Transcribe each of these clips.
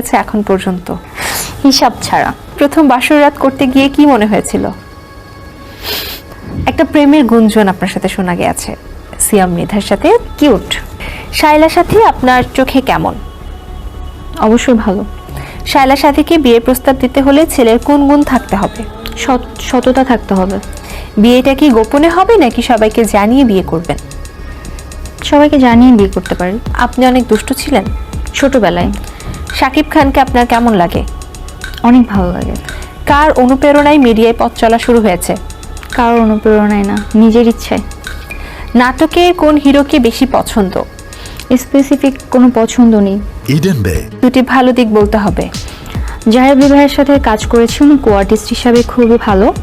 হয়েছে এখন পর্যন্ত? হিসাব ছাড়া। প্রথম বাসর রাত করতে গিয়ে কি মনে হয়েছিল? একটা প্রেমের গুঞ্জন আপনার সাথে শোনা গেছে সিয়াম মৃধার সাথে। কিউট। শায়লা সাথী আপনার চোখে কেমন? অবশ্যই ভালো। শায়লা সাথীকে বিয়ের প্রস্তাব দিতে হলে ছেলের কোন গুণ থাকতে হবে? সততা থাকতে হবে। বিয়েটা কি গোপনে হবে নাকি সবাইকে জানিয়ে বিয়ে করবেন? সবাইকে জানিয়ে বিয়ে করতে পারি। আপনি অনেক দুষ্টু ছিলেন ছোটবেলায়। শাকিব খানকে আপনার কেমন লাগে? অনেক ভালো লাগে। কার অনুপ্রেরণায় মিডিয়ায় পথ চলা শুরু হয়েছে? কারোর অনুপ্রেরণায় না, নিজের ইচ্ছায়। নাটকে কোন হিরোকে বেশি পছন্দ? স্পেসিফিক কোনো পছন্দ নেই। দুটি ভালো দিক বলতে হবে। জাহের বিবাহের সাথে কাজ করেছি, উনি কো-আর্টিস্ট হিসাবে খুবই ভালো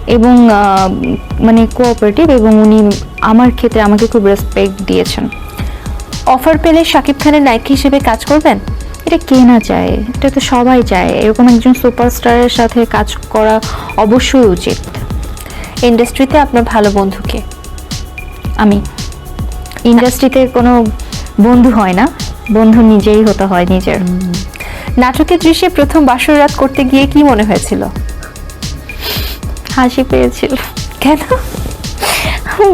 এবং মানে কোঅপারেটিভ, এবং উনি আমার ক্ষেত্রে আমাকে খুব রেসপেক্ট দিয়েছেন। অফার পেলে শাকিব খানের নায়ক হিসেবে কাজ করবেন? এটা কে না চায়, এটা তো সবাই চায়। এরকম একজন সুপারস্টারের সাথে কাজ করা অবশ্যই উচিত। ইন্ডাস্ট্রিতে আপনার ভালো বন্ধুকে? আমি ইন্ডাস্ট্রিতে কোনো বন্ধু হয় না, বন্ধু নিজেই হতে হয় নিজের। নাটকের দৃশ্যে প্রথম বাসর রাত করতে গিয়ে কি মনে হয়েছিল? হাসি পেয়েছিল। কেন?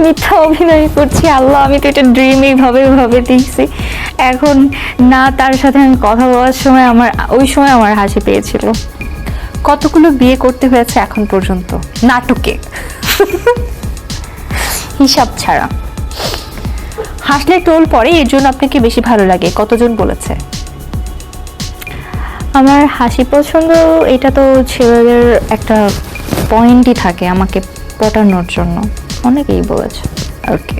মিথ্যা অভিনয় করছি, আল্লাহ, আমি তো এটা ড্রিম এইভাবে দেখছি। এখন না, তার সাথে আমি কথা বলার সময় ওই সময় আমার হাসি পেয়েছিল। কতগুলো বিয়ে করতে হয়েছে এখন পর্যন্ত নাটকে? হিসাব ছাড়া। হাসলে টোল পড়ে, এর জন্য আপনাকে বেশি ভালো লাগে, কতজন বলেছে? আমার হাসি পছন্দ, এটা তো ছেলেদের একটা পয়েন্টই থাকে আমাকে পটানোর জন্য, অনেকেই বলেছে আর কি।